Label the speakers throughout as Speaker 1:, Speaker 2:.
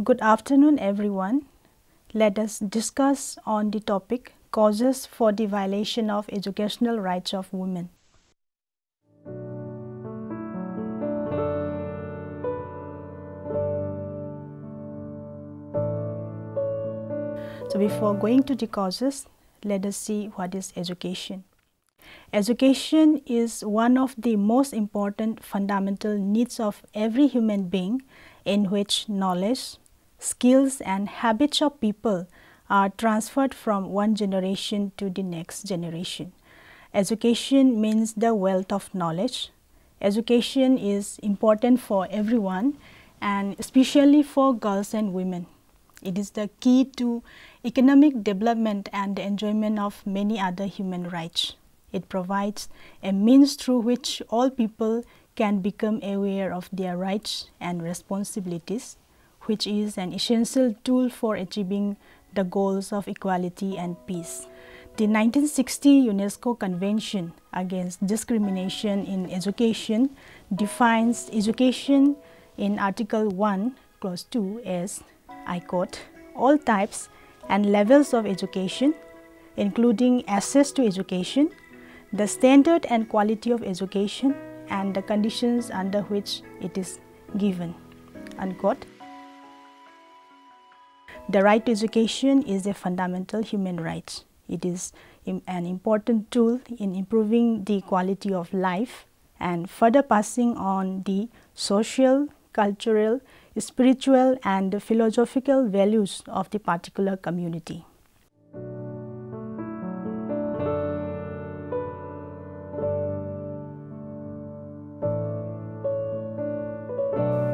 Speaker 1: Good afternoon, everyone. Let us discuss on the topic causes for the violation of educational rights of women. So before going to the causes, let us see what is education. Education is one of the most important fundamental needs of every human being, in which knowledge, skills and habits of people are transferred from one generation to the next generation. Education means the wealth of knowledge. Education is important for everyone and especially for girls and women. It is the key to economic development and the enjoyment of many other human rights. It provides a means through which all people can become aware of their rights and responsibilities, which is an essential tool for achieving the goals of equality and peace. The 1960 UNESCO Convention Against Discrimination in Education defines education in Article 1, Clause 2 as, I quote, all types and levels of education, including access to education, the standard and quality of education, and the conditions under which it is given, unquote. The right to education is a fundamental human right. It is an important tool in improving the quality of life and further passing on the social, cultural, spiritual and philosophical values of the particular community.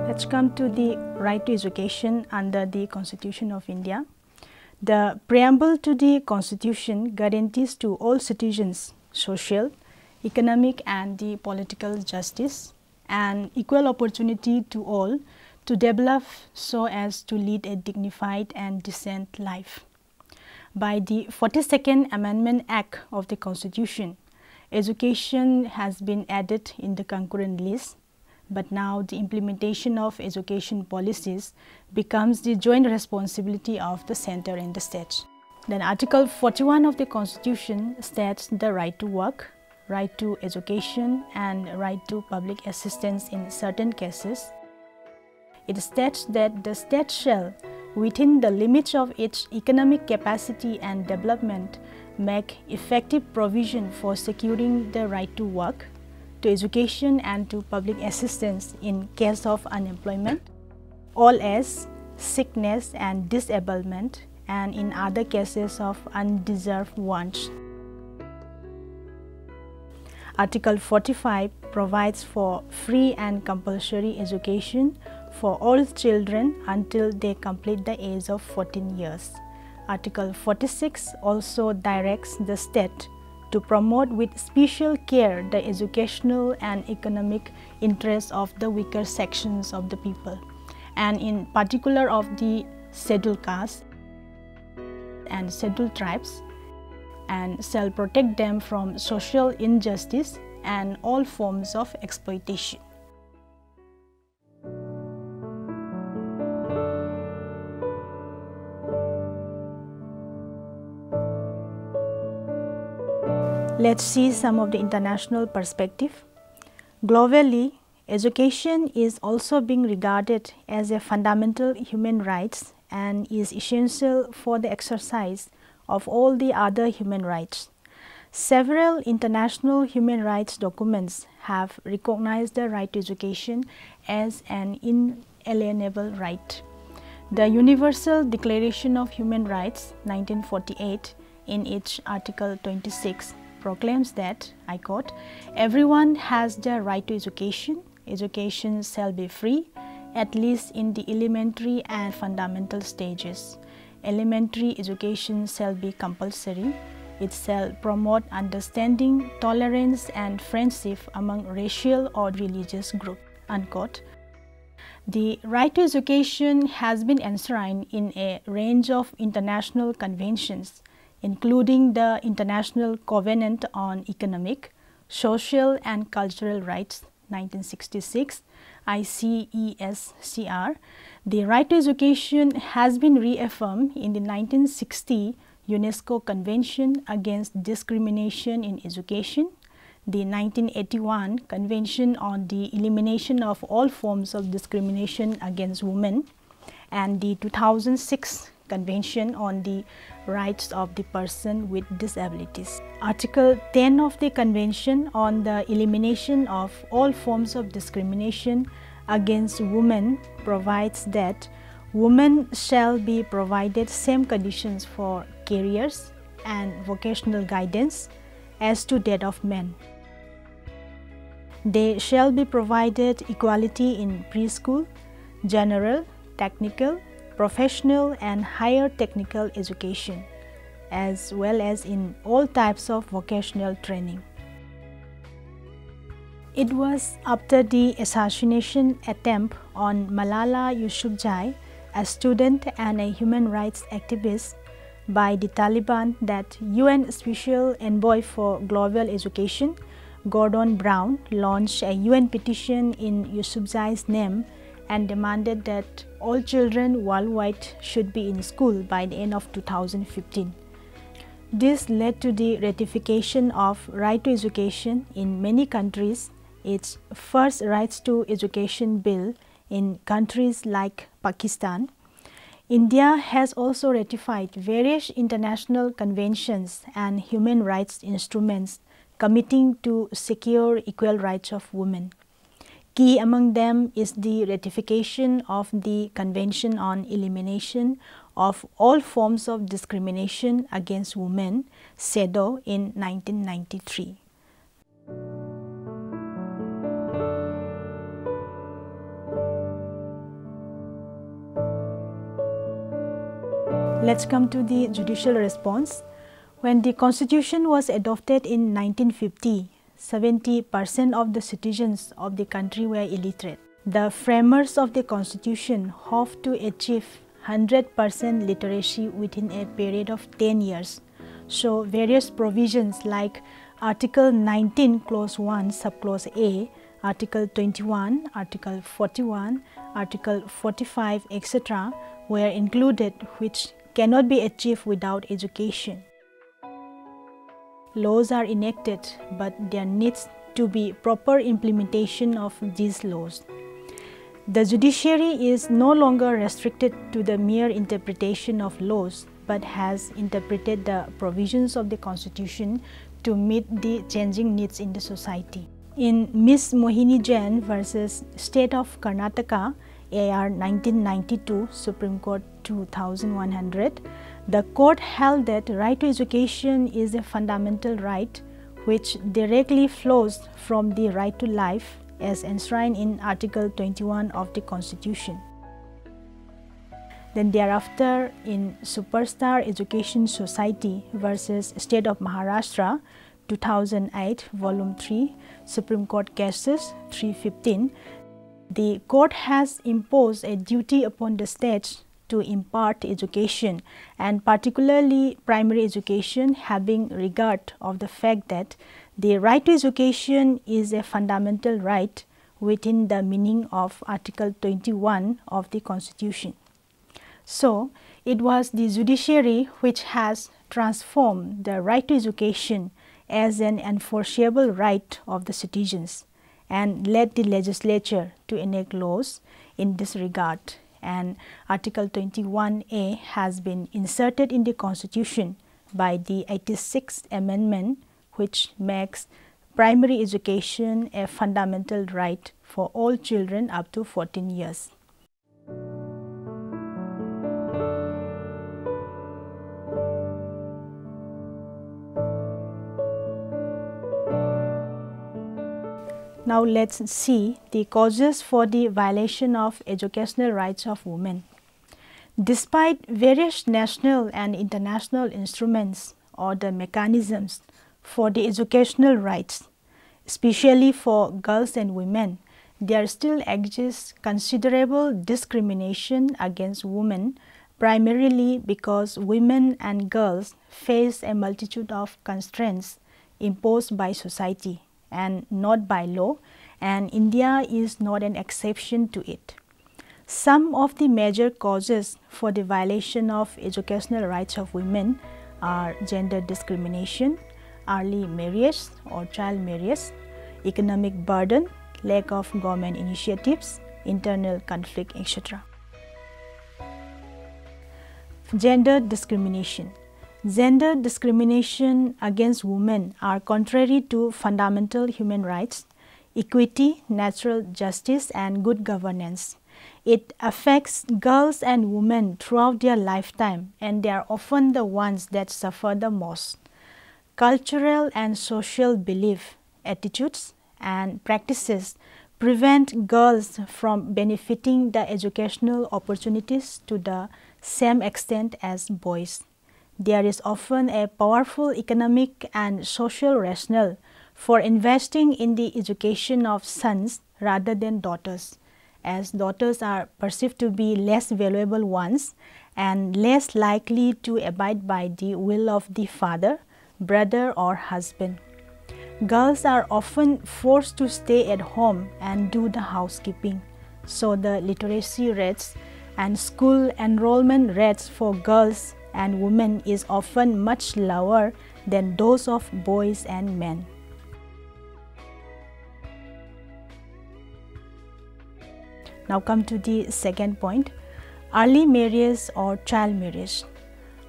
Speaker 1: Let's come to the right to education under the Constitution of India. The preamble to the Constitution guarantees to all citizens social, economic and the political justice and equal opportunity to all to develop so as to lead a dignified and decent life. By the 42nd Amendment Act of the Constitution, education has been added in the concurrent list, but now the implementation of education policies becomes the joint responsibility of the center and the states. Then Article 41 of the Constitution states the right to work, right to education and right to public assistance in certain cases. It states that the state shall, within the limits of its economic capacity and development, make effective provision for securing the right to work, to education and to public assistance in case of unemployment, old age, sickness and disablement, and in other cases of undeserved wants. Article 45 provides for free and compulsory education for all children until they complete the age of 14 years. Article 46 also directs the state to promote with special care the educational and economic interests of the weaker sections of the people, and in particular of the scheduled castes and scheduled tribes, and shall protect them from social injustice and all forms of exploitation. Let's see some of the international perspective. Globally, education is also being regarded as a fundamental human right and is essential for the exercise of all the other human rights. Several international human rights documents have recognized the right to education as an inalienable right. The Universal Declaration of Human Rights, 1948, in its Article 26, proclaims that, I quote, everyone has the right to education. Education shall be free, at least in the elementary and fundamental stages. Elementary education shall be compulsory. It shall promote understanding, tolerance and friendship among racial or religious groups, unquote. The right to education has been enshrined in a range of international conventions, including the International Covenant on Economic, Social and Cultural Rights, 1966, ICESCR, the right to education has been reaffirmed in the 1960 UNESCO Convention Against Discrimination in Education, the 1981 Convention on the Elimination of All Forms of Discrimination Against Women, and the 2006 Convention on the Rights of the Person with Disabilities. Article 10 of the Convention on the Elimination of All Forms of Discrimination Against Women provides that women shall be provided same conditions for careers and vocational guidance as to that of men. They shall be provided equality in preschool, general, technical, professional and higher technical education, as well as in all types of vocational training. It was after the assassination attempt on Malala Yousafzai, a student and a human rights activist, by the Taliban that UN Special Envoy for Global Education, Gordon Brown, launched a UN petition in Yousafzai's name and demanded that all children worldwide should be in school by the end of 2015. This led to the ratification of right to education in many countries, its first rights to education bill in countries like Pakistan. India has also ratified various international conventions and human rights instruments committing to secure equal rights of women. Key among them is the ratification of the Convention on Elimination of All Forms of Discrimination Against Women, CEDAW, in 1993. Let's come to the judicial response. When the Constitution was adopted in 1950, 70% of the citizens of the country were illiterate. The framers of the Constitution hoped to achieve 100% literacy within a period of 10 years. So, various provisions like Article 19, Clause 1, Subclause A, Article 21, Article 41, Article 45, etc. were included, which cannot be achieved without education. Laws are enacted, but there needs to be proper implementation of these laws. The judiciary is no longer restricted to the mere interpretation of laws, but has interpreted the provisions of the Constitution to meet the changing needs in the society. In Miss Mohini Jain versus State of Karnataka, AR 1992, Supreme Court 2100, the court held that right to education is a fundamental right which directly flows from the right to life as enshrined in Article 21 of the Constitution. Then thereafter, in Superstar Education Society versus State of Maharashtra 2008, Volume 3, Supreme Court Cases 315, the court has imposed a duty upon the states to impart education, and particularly primary education, having regard of the fact that the right to education is a fundamental right within the meaning of Article 21 of the Constitution. So, it was the judiciary which has transformed the right to education as an enforceable right of the citizens and led the legislature to enact laws in this regard, and Article 21A has been inserted in the Constitution by the 86th Amendment, which makes primary education a fundamental right for all children up to 14 years. Now let's see the causes for the violation of educational rights of women. Despite various national and international instruments or the mechanisms for the educational rights, especially for girls and women, there still exists considerable discrimination against women, primarily because women and girls face a multitude of constraints imposed by society, and not by law, and India is not an exception to it. Some of the major causes for the violation of educational rights of women are gender discrimination, early marriage or child marriage, economic burden, lack of government initiatives, internal conflict, etc. Gender discrimination. Gender discrimination against women are contrary to fundamental human rights, equity, natural justice, and good governance. It affects girls and women throughout their lifetime, and they are often the ones that suffer the most. Cultural and social belief, attitudes, and practices prevent girls from benefiting the educational opportunities to the same extent as boys. There is often a powerful economic and social rationale for investing in the education of sons rather than daughters, as daughters are perceived to be less valuable ones and less likely to abide by the will of the father, brother, or husband. Girls are often forced to stay at home and do the housekeeping, so the literacy rates and school enrollment rates for girls and women is often much lower than those of boys and men. Now come to the second point, early marriage or child marriage.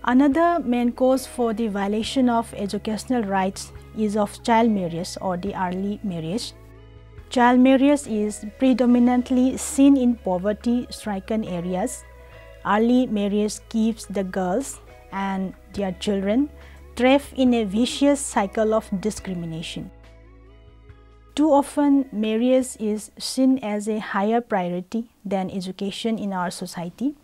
Speaker 1: Another main cause for the violation of educational rights is of child marriage or the early marriage. Child marriage is predominantly seen in poverty-stricken areas. Early marriage keeps the girls and their children trapped in a vicious cycle of discrimination. Too often, marriage is seen as a higher priority than education in our society,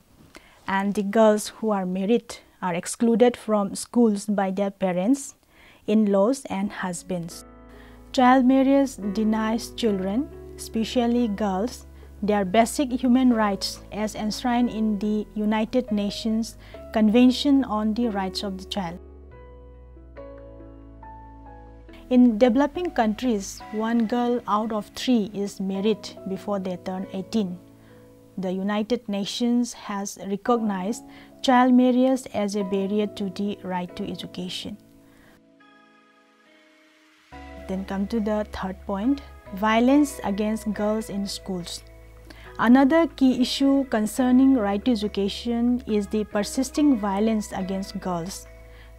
Speaker 1: and the girls who are married are excluded from schools by their parents, in-laws, and husbands. Child marriage denies children, especially girls, their basic human rights as enshrined in the United Nations Convention on the Rights of the Child. In developing countries, 1 girl out of 3 is married before they turn 18. The United Nations has recognized child marriage as a barrier to the right to education. Then come to the third point, violence against girls in schools. Another key issue concerning right to education is the persisting violence against girls.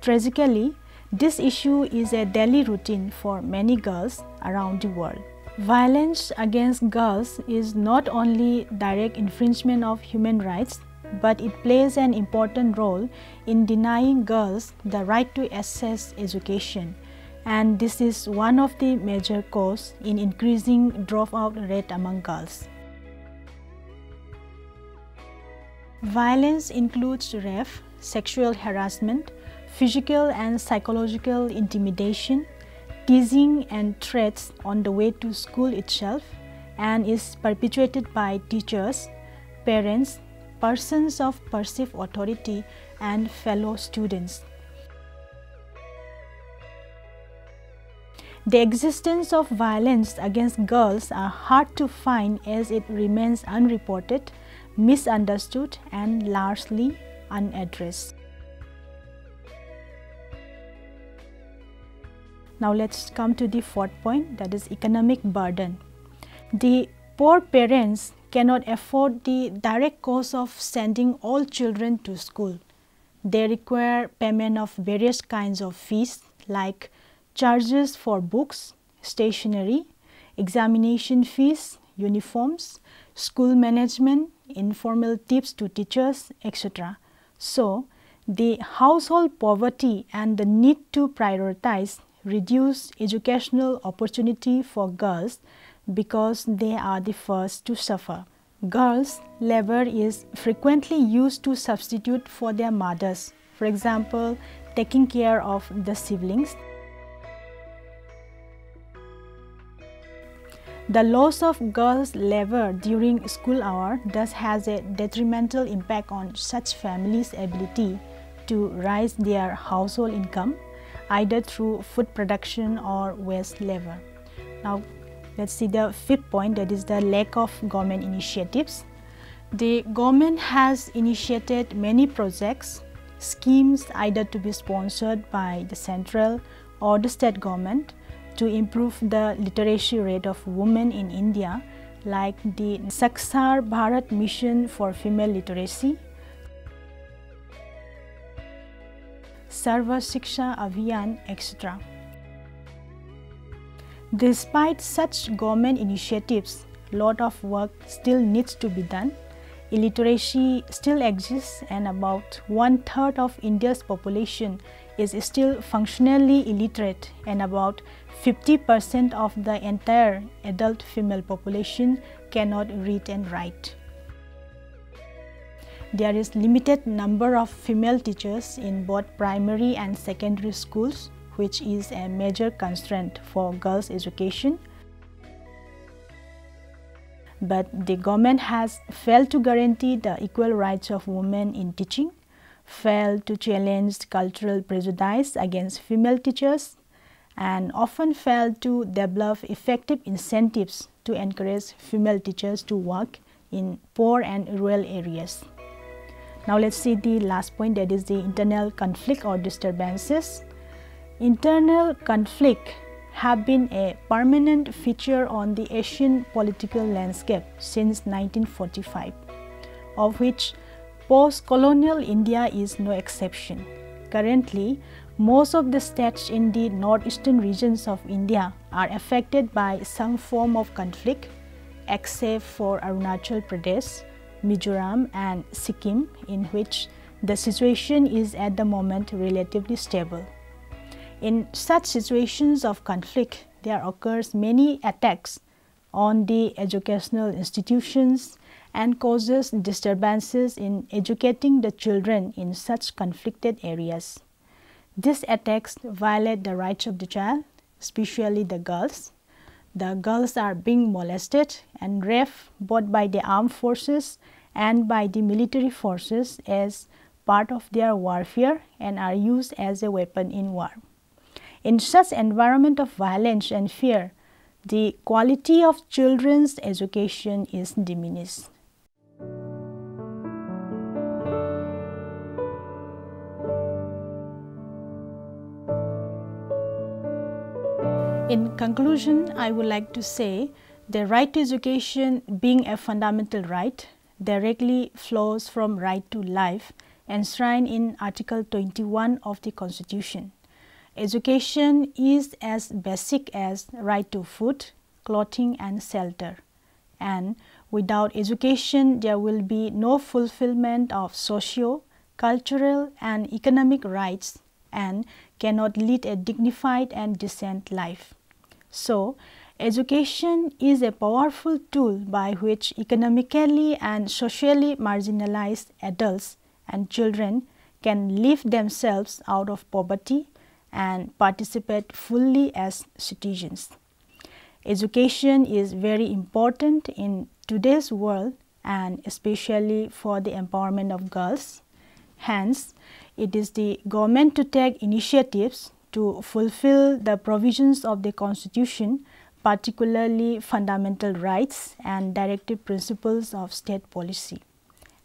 Speaker 1: Tragically, this issue is a daily routine for many girls around the world. Violence against girls is not only direct infringement of human rights, but it plays an important role in denying girls the right to access education, and this is one of the major causes in increasing dropout rate among girls. Violence includes rape, sexual harassment, physical and psychological intimidation, teasing and threats on the way to school itself, and is perpetuated by teachers, parents, persons of perceived authority, and fellow students. The existence of violence against girls are hard to find as it remains unreported, misunderstood, and largely unaddressed. Now let's come to the fourth point, that is economic burden. The poor parents cannot afford the direct cost of sending all children to school. They require payment of various kinds of fees like charges for books, stationery, examination fees, uniforms, school management, informal tips to teachers, etc. So, the household poverty and the need to prioritize reduce educational opportunity for girls because they are the first to suffer. Girls' labor is frequently used to substitute for their mothers, for example, taking care of the siblings. The loss of girls' labor during school hours thus has a detrimental impact on such families' ability to raise their household income, either through food production or wage labor. Now let's see the fifth point, that is the lack of government initiatives. The government has initiated many projects, schemes either to be sponsored by the central or the state government to improve the literacy rate of women in India, like the Sakshar Bharat Mission for Female Literacy, Sarva Shiksha Abhiyan, etc. Despite such government initiatives, a lot of work still needs to be done. Illiteracy still exists, and about 1/3 of India's population is still functionally illiterate, and about 50% of the entire adult female population cannot read and write. There is limited number of female teachers in both primary and secondary schools, which is a major constraint for girls' education. But the government has failed to guarantee the equal rights of women in teaching, failed to challenge cultural prejudice against female teachers, and often failed to develop effective incentives to encourage female teachers to work in poor and rural areas. Now let's see the last point, that is the internal conflict or disturbances. Internal conflict have been a permanent feature on the Asian political landscape since 1945, of which post-colonial India is no exception. Currently, most of the states in the northeastern regions of India are affected by some form of conflict, except for Arunachal Pradesh, Mizoram and Sikkim, in which the situation is at the moment relatively stable. In such situations of conflict, there occurs many attacks on the educational institutions and causes disturbances in educating the children in such conflicted areas. These attacks violate the rights of the child, especially the girls. The girls are being molested and raped both by the armed forces and by the military forces as part of their warfare and are used as a weapon in war. In such environment of violence and fear, the quality of children's education is diminished. In conclusion, I would like to say the right to education, being a fundamental right, directly flows from right to life enshrined in Article 21 of the Constitution. Education is as basic as right to food, clothing and shelter, and without education there will be no fulfillment of socio, cultural and economic rights and cannot lead a dignified and decent life. So, education is a powerful tool by which economically and socially marginalized adults and children can lift themselves out of poverty and participate fully as citizens. Education is very important in today's world and especially for the empowerment of girls. Hence, it is the government to take initiatives to fulfill the provisions of the Constitution, particularly fundamental rights and directive principles of state policy.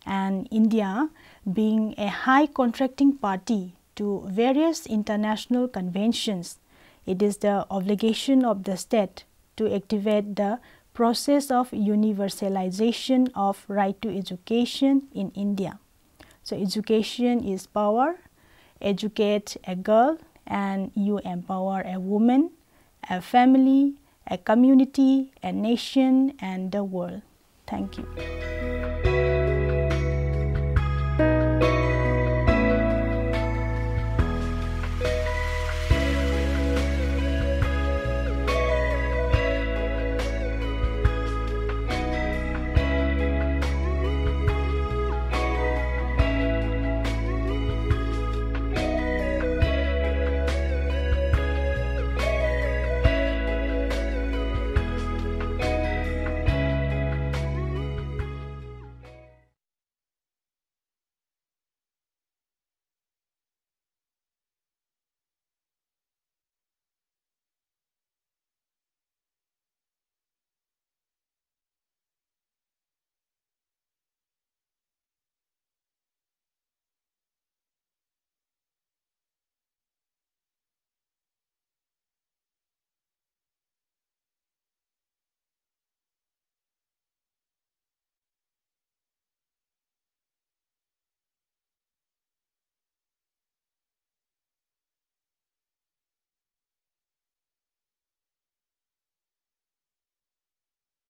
Speaker 1: And India, being a high contracting party to various international conventions, it is the obligation of the state to activate the process of universalization of right to education in India. So, education is power. Educate a girl and you empower a woman, a family, a community, a nation and the world. Thank you.